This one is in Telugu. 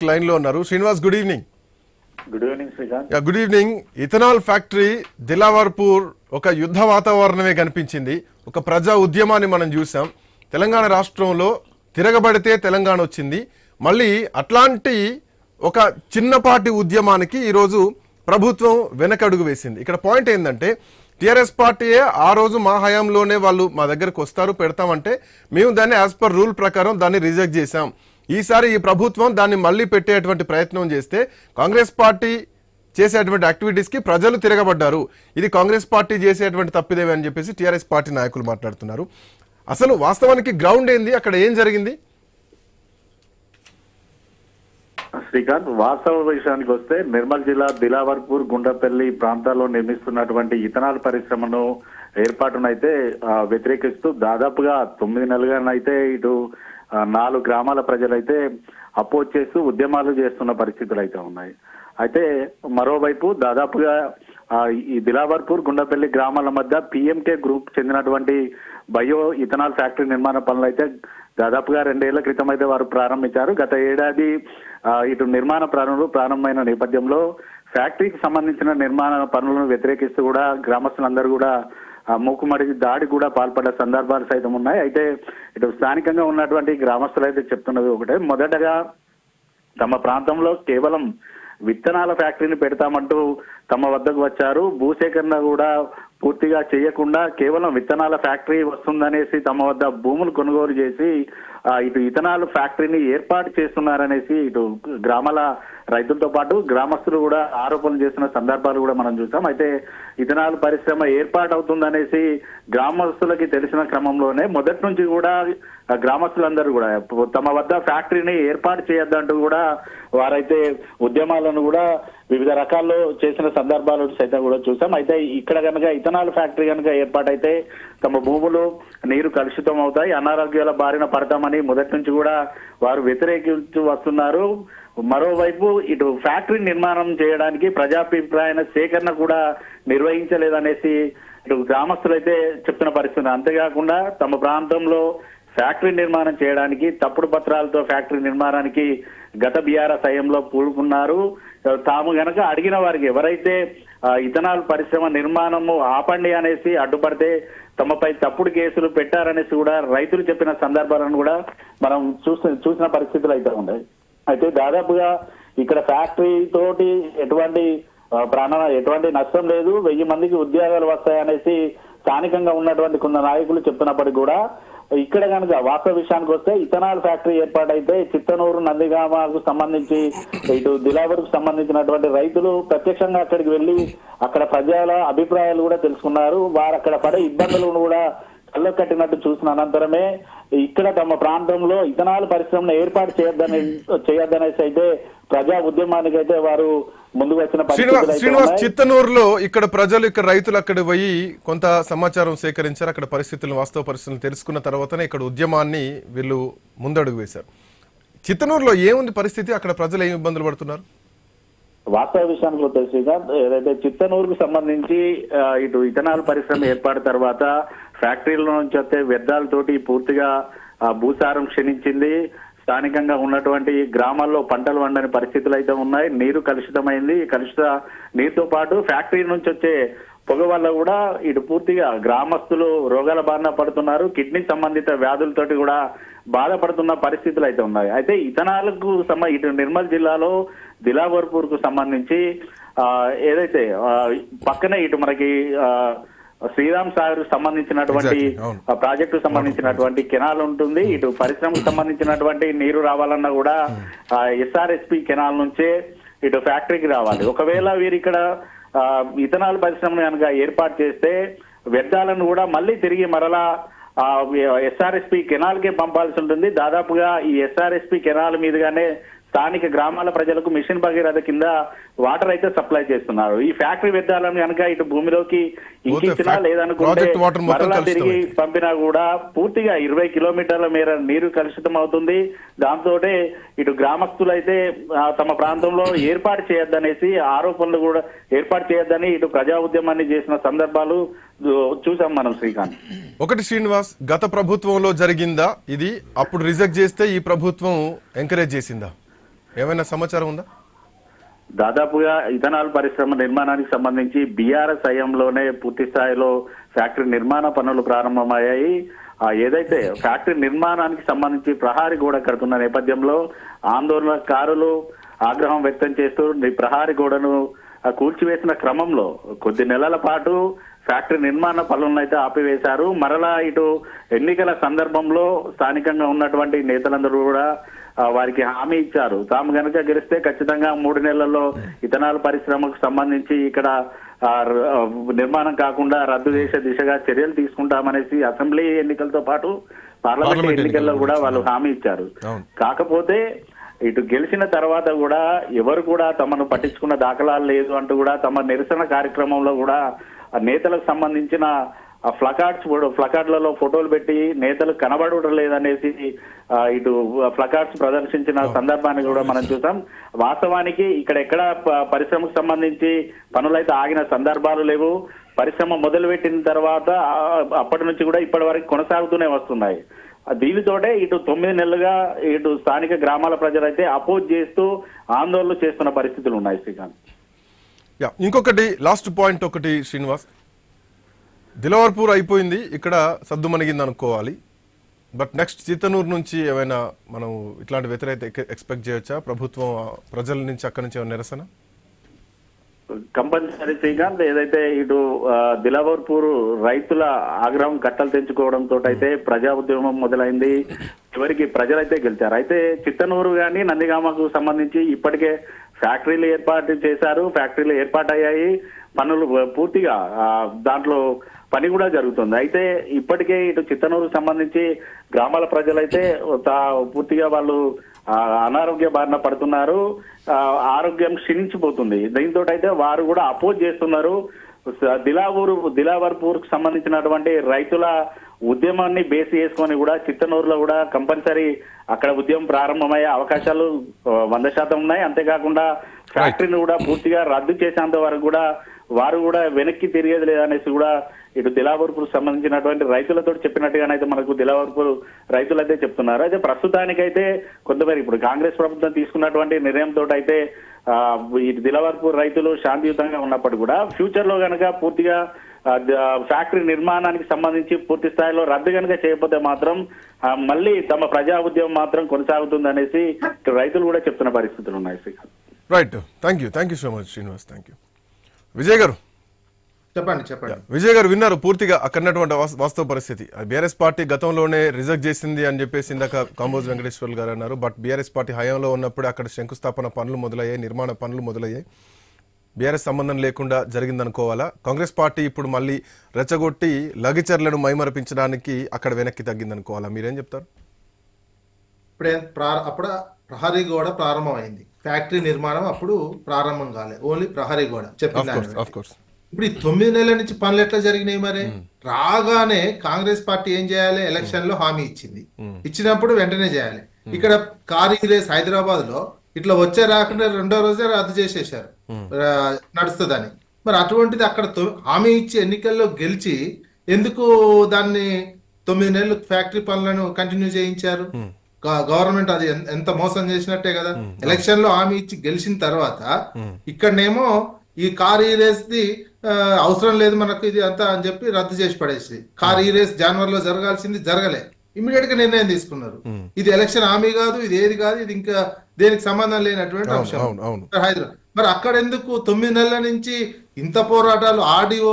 లైన్ లో ఉన్నారు Srinivas. Good evening. Good evening Srikanth. Good evening. Ethanol factory Dilawarpur ఒక యుద్ధ వాతావరణమే కనిపించింది. ఒక ప్రజా ఉద్యమాన్ని మనం చూసాం. తెలంగాణ రాష్ట్రంలో తిరగబడితే తెలంగాణ వచ్చింది. మళ్ళీ అట్లాంటి ఒక చిన్నపాటి ఉద్యమానికి ఈరోజు ప్రభుత్వం వెనకడుగు వేసింది. ఇక్కడ పాయింట్ ఏంటంటే టీఆర్ఎస్ పార్టీయే ఆ రోజు మా హయాంలోనే వాళ్ళు మా దగ్గరకు వస్తారు పెడతామంటే మేము దాన్ని యాజ్ పర్ రూల్ ప్రకారం దాన్ని రిజెక్ట్ చేశాం. ఈసారి ఈ ప్రభుత్వం దాన్ని మళ్ళీ పెట్టేటువంటి ప్రయత్నం చేస్తే కాంగ్రెస్ పార్టీ చేసేటువంటి యాక్టివిటీస్కి ప్రజలు తిరగబడ్డారు. ఇది కాంగ్రెస్ పార్టీ చేసేటువంటి తప్పిదేవి అని చెప్పేసి టీఆర్ఎస్ పార్టీ నాయకులు మాట్లాడుతున్నారు. అసలు వాస్తవానికి గ్రౌండ్ ఏంది, అక్కడ ఏం జరిగింది? శ్రీకాంత్, వాస్తవ విషయానికి వస్తే నిర్మల్ జిల్లా దిలావర్పూర్, గుండపల్లి ప్రాంతాల్లో నిర్మిస్తున్నటువంటి ఇథనాల్ పరిశ్రమను ఏర్పాటునైతే వ్యతిరేకిస్తూ దాదాపుగా 9 నెలలుగానైతే ఇటు 4 గ్రామాల ప్రజలైతే అపోజ్ చేస్తూ ఉద్యమాలు చేస్తున్న పరిస్థితులు అయితే ఉన్నాయి. అయితే మరోవైపు దాదాపుగా ఈ దిలావర్పూర్, గుండపల్లి గ్రామాల మధ్య పిఎంకే గ్రూప్ చెందినటువంటి బయో ఇథనాల్ ఫ్యాక్టరీ నిర్మాణ పనులు అయితే దాదాపుగా 2 ఏళ్ల క్రితం అయితే వారు ప్రారంభించారు. గత ఏడాది ఇటు నిర్మాణ ప్రారంభమైన నేపథ్యంలో ఫ్యాక్టరీకి సంబంధించిన నిర్మాణ పనులను వ్యతిరేకిస్తూ కూడా గ్రామస్తులందరూ కూడా మూకుమ్మడి దాడి కూడా పాల్పడ్డ సందర్భాలు సైతం ఉన్నాయి. అయితే ఇటు స్థానికంగా ఉన్నటువంటి గ్రామస్తులు అయితే చెప్తున్నది ఒకటే, మొదటగా తమ ప్రాంతంలో కేవలం విత్తనాల ఫ్యాక్టరీని పెడతామంటూ తమ వద్దకు వచ్చారు. భూసేకరణ కూడా పూర్తిగా చేయకుండా కేవలం విత్తనాల ఫ్యాక్టరీ వస్తుందనేసి తమ వద్ద భూములు కొనుగోలు చేసి ఇటు ఇథనాల్ ఫ్యాక్టరీని ఏర్పాటు చేస్తున్నారనేసి ఇటు గ్రామాల రైతులతో పాటు గ్రామస్తులు కూడా ఆరోపణలు చేసిన సందర్భాలు కూడా మనం చూసాం. అయితే ఇథనాల్ పరిశ్రమ ఏర్పాటు అవుతుందనేసి గ్రామస్తులకి తెలిసిన క్రమంలోనే మొదటి నుంచి కూడా గ్రామస్తులందరూ కూడా తమ వద్ద ఫ్యాక్టరీని ఏర్పాటు చేయొద్దంటూ కూడా వారైతే ఉద్యమాలను కూడా వివిధ రకాల్లో చేసిన సందర్భాలు సైతం కూడా చూసాం. అయితే ఇక్కడ కనుక ఇథనాల్ ఫ్యాక్టరీ కనుక ఏర్పాటైతే తమ భూములు, నీరు కలుషితం అవుతాయి, అనారోగ్యాల బారిన పడతామని మొదటి నుంచి కూడా వారు వ్యతిరేకించు వస్తున్నారు. మరోవైపు ఇటు ఫ్యాక్టరీ నిర్మాణం చేయడానికి ప్రజాభిప్రాయ సేకరణ కూడా నిర్వహించలేదనేసి ఇటు గ్రామస్తులైతే చెప్తున్న పరిస్థితి. అంతేకాకుండా తమ ప్రాంతంలో ఫ్యాక్టరీ నిర్మాణం చేయడానికి తప్పుడు పత్రాలతో ఫ్యాక్టరీ నిర్మాణానికి గత బీఆర్ఎస్ హయాంలో పూనుకున్నారు. తాము గనక అడిగిన వారికి ఎవరైతే ఇథనాల్ పరిశ్రమ నిర్మాణము ఆపండి అనేసి అడ్డుపడితే తమపై తప్పుడు కేసులు పెట్టారనేసి కూడా రైతులు చెప్పిన సందర్భాలను కూడా మనం చూసిన పరిస్థితులు అయితే ఉన్నాయి. అయితే దాదాపుగా ఇక్కడ ఫ్యాక్టరీ తోటి ఎటువంటి నష్టం లేదు, 1000 మందికి ఉద్యోగాలు వస్తాయనేసి స్థానికంగా ఉన్నటువంటి కొంత నాయకులు చెప్తున్నప్పటికీ కూడా ఇక్కడ కనుక వాస్తవ విషయానికి వస్తే ఇథనాల్ ఫ్యాక్టరీ ఏర్పాటైతే చిత్తనూరు, నందిగామకు సంబంధించి ఇటు దిలావర్కు సంబంధించినటువంటి రైతులు ప్రత్యక్షంగా అక్కడికి వెళ్లి అక్కడ ప్రజల అభిప్రాయాలు కూడా తెలుసుకున్నారు. వారు అక్కడ పడే ఇబ్బందులను కూడా కళ్ళ కట్టినట్టు చూసిన అనంతరమే ఇక్కడ తమ ప్రాంతంలో ఇథనాల్ పరిశ్రమను ఏర్పాటు చేయొద్దనేసి అయితే ప్రజా ఉద్యమానికి అయితే వారు ముందుకు వచ్చిన శ్రీనివాస్, చిత్తనూరులో ఇక్కడ ప్రజలు, ఇక్కడ రైతులు అక్కడ పోయి కొంత సమాచారం సేకరించారు. అక్కడ పరిస్థితులను, వాస్తవ పరిస్థితులను తెలుసుకున్న తర్వాతనే ఇక్కడ ఉద్యమాన్ని వీళ్ళు ముందడుగు వేశారు. చిత్తనూరులో ఏముంది పరిస్థితి? అక్కడ ప్రజలు ఏం ఇబ్బందులు పడుతున్నారు? వాస్తవ విషయానికి వచ్చేసి ఏదైతే చిత్తనూరుకు సంబంధించి ఇటు ఇథనాల్ పరిశ్రమ ఏర్పాటు తర్వాత ఫ్యాక్టరీల నుంచి వచ్చే వ్యర్థాలతోటి పూర్తిగా భూసారం క్షీణించింది. స్థానికంగా ఉన్నటువంటి గ్రామాల్లో పంటలు వండని పరిస్థితులు అయితే ఉన్నాయి. నీరు కలుషితమైంది. కలుషిత నీరుతో పాటు ఫ్యాక్టరీ నుంచి వచ్చే పొగ వల్ల కూడా ఇటు పూర్తిగా గ్రామస్తులు రోగాల బారిన పడుతున్నారు. కిడ్నీ సంబంధిత వ్యాధులతోటి కూడా బాధపడుతున్న పరిస్థితులు అయితే ఉన్నాయి. అయితే ఇథనాల్కు ఇటు నిర్మల్ జిల్లాలో దిలావర్పూర్ కు సంబంధించి ఏదైతే పక్కనే ఇటు మనకి శ్రీరామ్ సాగర్ సంబంధించినటువంటి ప్రాజెక్టు సంబంధించినటువంటి కెనాల్ ఉంటుంది. ఇటు పరిశ్రమకు సంబంధించినటువంటి నీరు రావాలన్నా కూడా ఎస్ఆర్ఎస్పి కెనాల్ నుంచే ఇటు ఫ్యాక్టరీకి రావాలి. ఒకవేళ వీరు ఇక్కడ ఇథనాల్ పరిశ్రమను కనుక ఏర్పాటు చేస్తే వ్యర్థాలను కూడా మళ్ళీ తిరిగి మరలా ఎస్ఆర్ఎస్పి కెనాల్ కే పంపాల్సి ఉంటుంది. దాదాపుగా ఈ ఎస్ఆర్ఎస్పి కెనాల్ మీదుగానే స్థానిక గ్రామాల ప్రజలకు మిషన్ భగీరథ కింద వాటర్ అయితే సప్లై చేస్తున్నారు. ఈ ఫ్యాక్టరీ వ్యర్థాలను కనుక ఇటు భూమిలోకి ఇంకించినా లేదనుకుంటే మరలా తిరిగి పంపినా కూడా పూర్తిగా 20 కిలోమీటర్ల మేర నీరు కలుషితం అవుతుంది. దాంతో ఇటు గ్రామస్తులు అయితే తమ ప్రాంతంలో ఏర్పాటు చేయొద్దనేసి ఆరోపణలు కూడా ఏర్పాటు చేయొద్దని ఇటు ప్రజా ఉద్యమాన్ని చేసిన సందర్భాలు చూసాం మనం. శ్రీకాంత్, ఒకటి శ్రీనివాస్, గత ప్రభుత్వంలో జరిగిందా ఇది? అప్పుడు రిజెక్ట్ చేస్తే ఈ ప్రభుత్వం ఎంకరేజ్ చేసిందా? ఏమైనా సమాచారం ఉందా? దాదాపుగా ఇథనాల్ పరిశ్రమ నిర్మాణానికి సంబంధించి బీఆర్ఎస్ హయాంలోనే పూర్తి స్థాయిలో ఫ్యాక్టరీ నిర్మాణ పనులు ప్రారంభమయ్యాయి. ఏదైతే ఫ్యాక్టరీ నిర్మాణానికి సంబంధించి ప్రహారీ గోడ కడుతున్న నేపథ్యంలో ఆందోళనకారులు ఆగ్రహం వ్యక్తం చేస్తూ ప్రహారీ గోడను కూల్చివేసిన క్రమంలో కొద్ది నెలల పాటు ఫ్యాక్టరీ నిర్మాణ పనులను అయితే ఆపివేశారు. మరలా ఇటు ఎన్నికల సందర్భంలో స్థానికంగా ఉన్నటువంటి నేతలందరూ కూడా వారికి హామీ ఇచ్చారు. తాము గనక గెలిస్తే ఖచ్చితంగా 3 నెలల్లో ఇథనాల్ పరిశ్రమకు సంబంధించి ఇక్కడ నిర్మాణం కాకుండా రద్దు చేసే దిశగా చర్యలు తీసుకుంటామనేసి అసెంబ్లీ ఎన్నికలతో పాటు పార్లమెంట్ ఎన్నికల్లో కూడా వాళ్ళు హామీ ఇచ్చారు. కాకపోతే ఇటు గెలిచిన తర్వాత కూడా ఎవరు కూడా తమను పట్టించుకున్న దాఖలాలు లేదు అంటూ కూడా తమ నిరసన కార్యక్రమంలో కూడా నేతలకు సంబంధించిన ఫ్లకార్డ్లలో ఫోటోలు పెట్టి నేతలు కనబడడం లేదనేసి ఇటు ఫ్లకార్డ్స్ ప్రదర్శించిన సందర్భాన్ని కూడా మనం చూసాం. వాస్తవానికి ఇక్కడ ఎక్కడ పరిశ్రమకు సంబంధించి పనులైతే ఆగిన సందర్భాలు లేవు. పరిశ్రమ మొదలుపెట్టిన తర్వాత అప్పటి నుంచి కూడా ఇప్పటి వరకు కొనసాగుతూనే వస్తున్నాయి. దీనితోటే ఇటు 9 నెలలుగా ఇటు స్థానిక గ్రామాల ప్రజలైతే అపోజ్ చేస్తూ ఆందోళనలు చేస్తున్న పరిస్థితులు ఉన్నాయి. శ్రీకాంత్, ఇంకొకటి లాస్ట్ పాయింట్ ఒకటి శ్రీనివాస్, దిలవర్పూర్ అయిపోయింది, ఇక్కడ సద్దుమణిగింది అనుకోవాలి. బట్ నెక్స్ట్ చిత్తనూరు నుంచి ఏమైనా మనం ఇట్లాంటి వ్యతిరేకత ఎక్స్పెక్ట్ చేయొచ్చా? ప్రభుత్వం ప్రజల నుంచి అక్కడి నుంచి ఏమైనా నిరసన? కంపల్సరీ శ్రీకాంత్, ఏదైతే ఇటు దిలావర్పూర్ రైతుల ఆగ్రహం కట్టలు తెంచుకోవడంతో అయితే ప్రజా ఉద్యమం మొదలైంది. చివరికి ప్రజలైతే గెలిచారు. అయితే చిత్తనూరు గాని నందిగామకు సంబంధించి ఇప్పటికే ఫ్యాక్టరీలు ఏర్పాటు చేశారు. ఫ్యాక్టరీలు ఏర్పాటయ్యాయి. పనులు పూర్తిగా దాంట్లో పని కూడా జరుగుతుంది. అయితే ఇప్పటికే ఇటు చిత్తనూరుకు సంబంధించి గ్రామాల ప్రజలైతే పూర్తిగా వాళ్ళు అనారోగ్య బారిన పడుతున్నారు. ఆరోగ్యం క్షీణించిపోతుంది. దీంతో అయితే వారు కూడా అపోజ్ చేస్తున్నారు. దిలావర్పూర్ కు సంబంధించినటువంటి రైతుల ఉద్యమాన్ని బేస్ చేసుకొని కూడా చిత్తనూరులో కూడా కంపల్సరీ అక్కడ ఉద్యమం ప్రారంభమయ్యే అవకాశాలు 100% ఉన్నాయి. అంతేకాకుండా ఫ్యాక్టరీని కూడా పూర్తిగా రద్దు చేసేంత వరకు కూడా వారు కూడా వెనక్కి తిరిగేది లేదనేసి కూడా ఇటు దిలావర్పూర్ సంబంధించినటువంటి రైతులతో చెప్పినట్టుగానైతే మనకు దిలావర్పూర్ రైతులు అయితే చెప్తున్నారు. అయితే ప్రస్తుతానికైతే కొంతమేర ఇప్పుడు కాంగ్రెస్ ప్రభుత్వం తీసుకున్నటువంటి నిర్ణయంతో అయితే ఇటు దిలావర్పూర్ రైతులు శాంతియుతంగా ఉన్నప్పటికీ కూడా ఫ్యూచర్ లో కనుక పూర్తిగా ఫ్యాక్టరీ నిర్మాణానికి సంబంధించి పూర్తి స్థాయిలో రద్దు కనుక చేయకపోతే మాత్రం మళ్ళీ తమ ప్రజా ఉద్యమం మాత్రం కొనసాగుతుంది అనేసి రైతులు కూడా చెప్తున్న పరిస్థితులు ఉన్నాయి. Right, thank you so much Srinivas. Thank you. Vijay గారు చెప్పండి. విజయ్ గారు విన్నారు పూర్తిగా అక్కడటువంటి వాస్తవ పరిస్థితి. బీఆర్ఎస్ పార్టీ గతంలోనే రిజెక్ట్ చేసింది అని చెప్పేసి ఇందాక కాంబోజ్ వెంకటేశ్వర్లు గారు అన్నారు. బట్ బీఆర్ఎస్ పార్టీ హయాంలో ఉన్నప్పుడు అక్కడ శంకుస్థాపన పనులు మొదలయ్యాయి, నిర్మాణ పనులు మొదలయ్యాయి. బీఆర్ఎస్ సంబంధం లేకుండా జరిగిందనుకోవాలా? కాంగ్రెస్ పార్టీ ఇప్పుడు మళ్ళీ రెచ్చగొట్టి లగిచర్లను మైమరపించడానికి అక్కడ వెనక్కి తగ్గిందనుకోవాలా? మీరేం చెప్తారు? అప్పుడు ప్రహరీ గోడ ప్రారంభమైంది. ఫ్యాక్టరీ నిర్మాణం అప్పుడు ప్రారంభం కాలేదు, ఓన్లీ ప్రహరీ గోడ చెప్పింది. ఇప్పుడు ఈ 9 నెలల నుంచి పనులు ఎట్లా జరిగినాయి? మరి రాగానే కాంగ్రెస్ పార్టీ ఏం చేయాలి? ఎలక్షన్ లో హామీ ఇచ్చింది. ఇచ్చినప్పుడు వెంటనే చేయాలి. ఇక్కడ కారీ రేస్ హైదరాబాద్ లో ఇట్లా వచ్చే రాకుండా 2వ రోజే రద్దు చేసేసారు నడుస్తుందని. మరి అటువంటిది అక్కడ హామీ ఇచ్చి ఎన్నికల్లో గెలిచి ఎందుకు దాన్ని 9 నెలలు ఫ్యాక్టరీ పనులను కంటిన్యూ చేయించారు? గవర్నమెంట్ అది ఎంత మోసం చేసినట్టే కదా. ఎలక్షన్ లో హామీ ఇచ్చి గెలిచిన తర్వాత ఇక్కడనేమో ఈ కార్ ఈ రేస్ ది అవసరం లేదు మనకు ఇది అంతా అని చెప్పి రద్దు చేసి పడేసి కార్ ఈ రేస్ జనవరిలో జరగాల్సింది జరగలే. ఇమీడియట్ గా నిర్ణయం తీసుకున్నారు. ఇది ఎలక్షన్ హామీ కాదు, ఇది ఏది కాదు, ఇది ఇంకా దేనికి సంబంధం లేనటువంటి అంశం హైదరాబాద్. మరి అక్కడ ఎందుకు 9 నెలల నుంచి ఇంత పోరాటాలు? ఆర్డీఓ